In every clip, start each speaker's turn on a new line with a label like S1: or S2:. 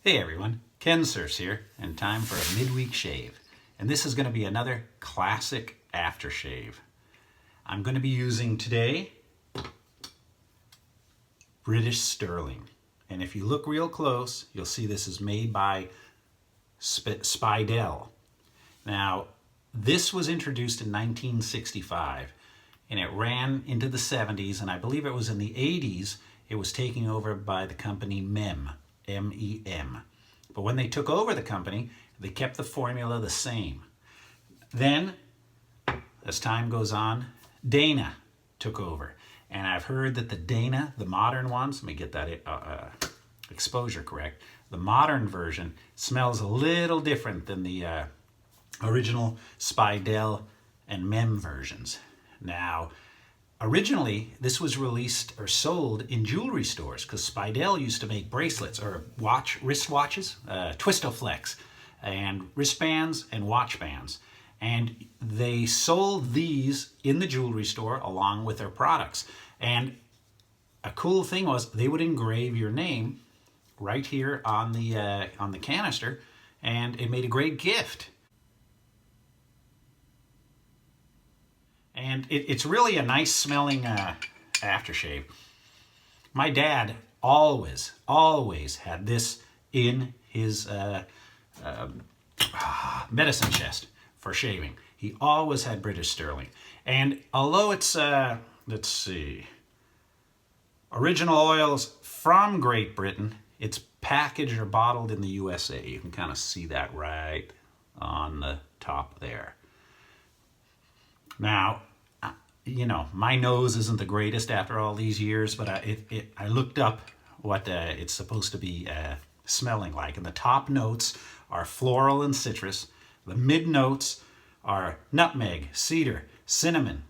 S1: Hey everyone, Kensurfs here, and time for a midweek shave. And this is going to be another classic aftershave. I'm going to be using today British Sterling. And if you look real close, you'll see this is made by Speidel. Now, this was introduced in 1965, and it ran into the 70s, and I believe it was in the 80s, it was taken over by the company MEM. M-E-M. But when they took over the company, they kept the formula the same. Then, as time goes on, Dana took over. And I've heard that the Dana, the modern ones, let me get that exposure correct, the modern version smells a little different than the original Speidel and MEM versions. Now, originally, this was released or sold in jewelry stores because Speidel used to make bracelets or wristwatches, Twistoflex, and wristbands and watch bands. And they sold these in the jewelry store along with their products. And a cool thing was they would engrave your name right here on the canister, and it made a great gift. And it's really a nice smelling aftershave. My dad always had this in his medicine chest for shaving. He always had British Sterling. And although it's, let's see, original oils from Great Britain, it's packaged or bottled in the USA. You can kind of see that right on the top there. Now, you know, my nose isn't the greatest after all these years, but I looked up what it's supposed to be smelling like. And the top notes are floral and citrus. The mid notes are nutmeg, cedar, cinnamon,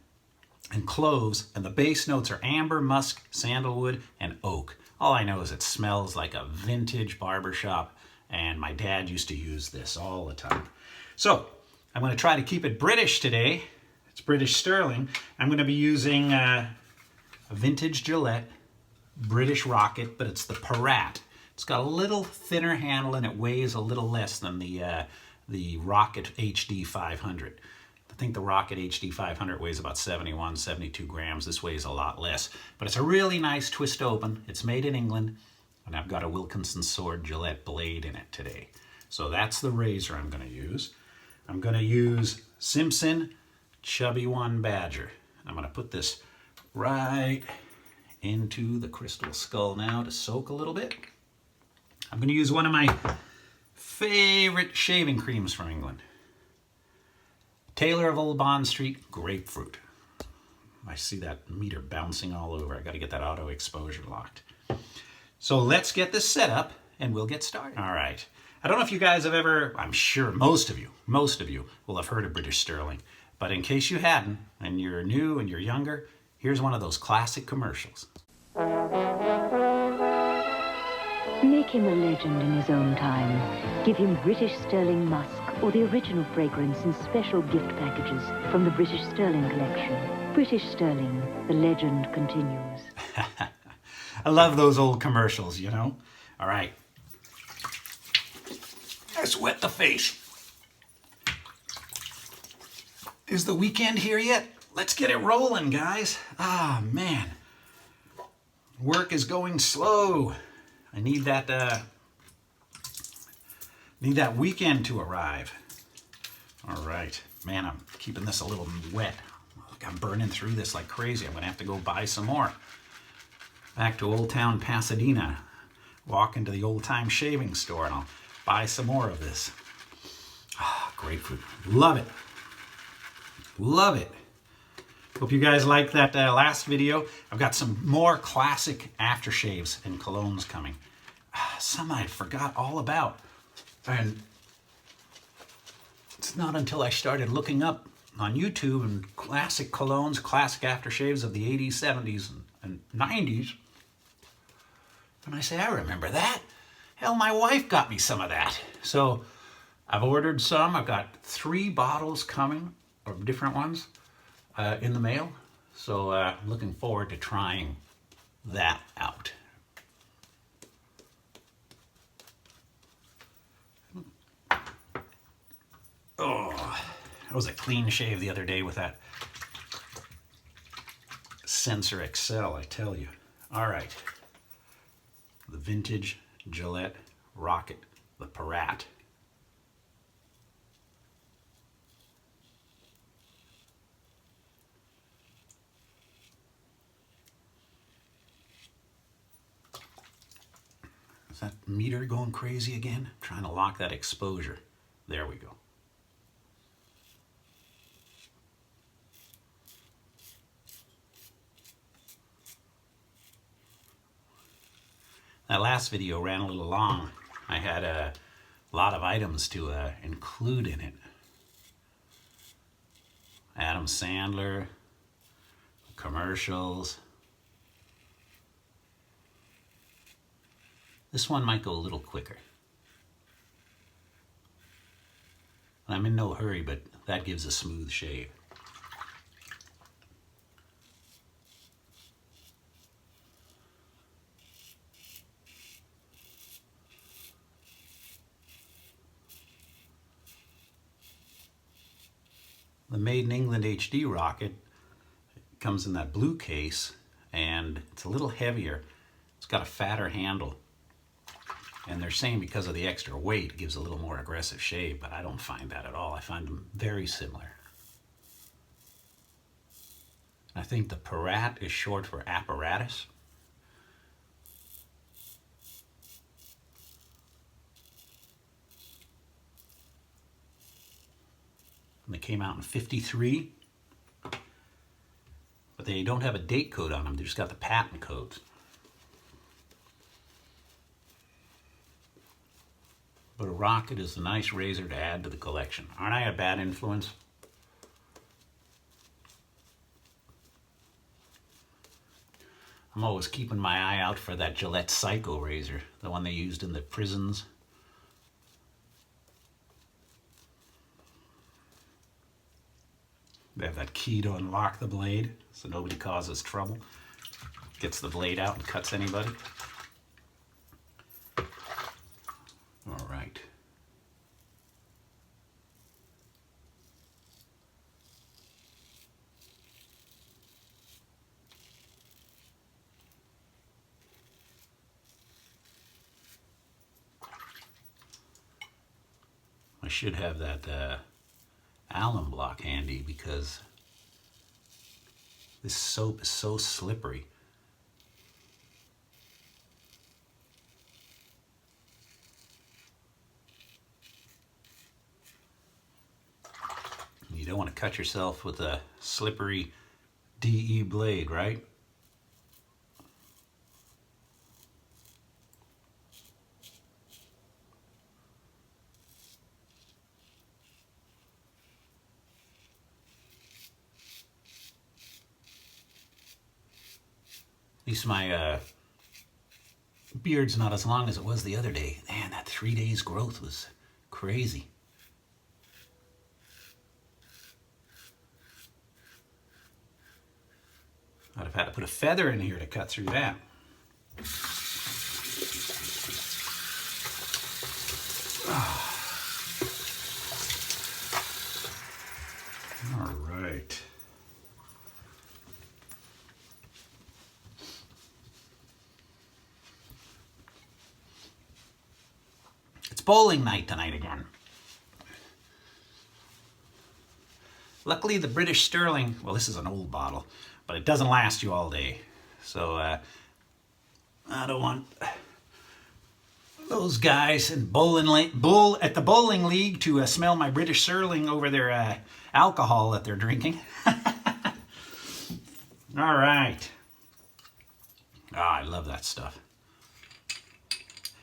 S1: and cloves. And the base notes are amber, musk, sandalwood, and oak. All I know is it smells like a vintage barbershop, and my dad used to use this all the time. So I'm going to try to keep it British today. It's British Sterling. I'm going to be using a vintage Gillette British Rocket, but it's the Parat. It's got a little thinner handle and it weighs a little less than the Rocket HD 500. I think the Rocket HD 500 weighs about 71, 72 grams. This weighs a lot less, but it's a really nice twist open. It's made in England, and I've got a Wilkinson sword Gillette blade in it today. So that's the razor I'm going to use. I'm going to use Simpson Chubby One Badger. I'm going to put this right into the crystal skull now to soak a little bit. I'm going to use one of my favorite shaving creams from England. Taylor of Old Bond Street Grapefruit. I see that meter bouncing all over. I got to get that auto exposure locked. So let's get this set up and we'll get started. All right. I don't know if you guys have ever, I'm sure most of you will have heard of British Sterling. But in case you hadn't, and you're new and you're younger, here's one of those classic commercials.
S2: Make him a legend in his own time. Give him British Sterling Musk or the original fragrance in special gift packages from the British Sterling collection. British Sterling, the legend continues.
S1: I love those old commercials, you know? All right. Let's wet the face. Is the weekend here yet? Let's get it rolling, guys. Ah, man. Work is going slow. I need that weekend to arrive. All right. Man, I'm keeping this a little wet. Look, I'm burning through this like crazy. I'm going to have to go buy some more. Back to Old Town Pasadena. Walk into the old time shaving store and I'll buy some more of this. Ah, grapefruit. Love it. Love it. Hope you guys liked that last video. I've got some more classic aftershaves and colognes coming. Some I forgot all about. And it's not until I started looking up on YouTube and classic colognes, classic aftershaves of the 80s, 70s, and 90s. And I say, I remember that. Hell, my wife got me some of that. So I've ordered some. I've got 3 bottles coming of different ones in the mail. So I'm looking forward to trying that out. It was a clean shave the other day with that Sensor XL, I tell you. All right. The vintage Gillette Rocket, the Parat. Is that meter going crazy again? I'm trying to lock that exposure. There we go. That last video ran a little long. I had a lot of items to include in it. Adam Sandler, commercials. This one might go a little quicker. I'm in no hurry, but that gives a smooth shave. The Made in England HD Rocket comes in that blue case, and it's a little heavier. It's got a fatter handle. And they're saying because of the extra weight, it gives a little more aggressive shave, but I don't find that at all. I find them very similar. I think the Parat is short for apparatus. And they came out in '53, but they don't have a date code on them. They just got the patent codes. But a Rocket is a nice razor to add to the collection. Aren't I a bad influence? I'm always keeping my eye out for that Gillette Psycho razor, the one they used in the prisons. They have that key to unlock the blade so nobody causes trouble. Gets the blade out and cuts anybody. All right. I should have that alum block handy because this soap is so slippery. You don't want to cut yourself with a slippery DE blade, right? At least my beard's not as long as it was the other day. Man, that 3 days growth was crazy. I'd have had to put a feather in here to cut through that. All right. It's bowling night tonight again. Luckily, the British Sterling, well, this is an old bottle, but it doesn't last you all day. So I don't want those guys in at the bowling league to smell my British Sterling over their alcohol that they're drinking. All right. I love that stuff.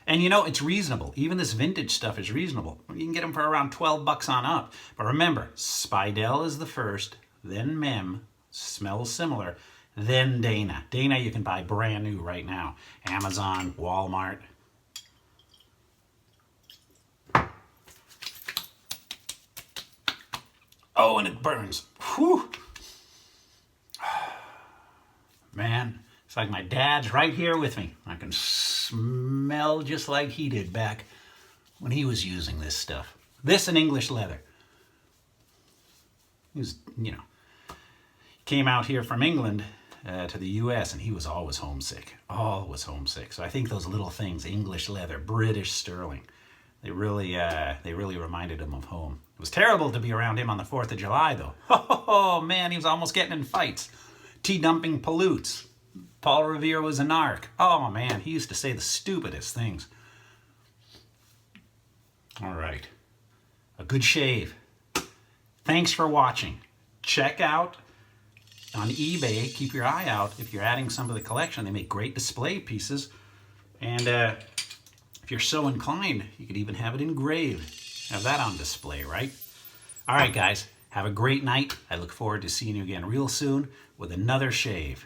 S1: And you know, it's reasonable. Even this vintage stuff is reasonable. You can get them for around 12 bucks on up. But remember, Speidel is the first, then Mem, smells similar, then Dana. Dana you can buy brand new right now. Amazon, Walmart. Oh, and it burns. Whew. Man, it's like my dad's right here with me. I can smell just like he did back when he was using this stuff. This and English leather. He was, came out here from England to the U.S. and he was always homesick. Always homesick. So I think those little things, English leather, British Sterling, they really reminded him of home. It was terrible to be around him on the 4th of July, though. Oh, man, he was almost getting in fights. Tea-dumping pollutes. Paul Revere was a narc. Oh, man, he used to say the stupidest things. All right. A good shave. Thanks for watching. Check out on eBay. Keep your eye out if you're adding some to the collection. They make great display pieces. And if you're so inclined, you could even have it engraved. Have that on display, right? All right, guys. Have a great night. I look forward to seeing you again real soon with another shave.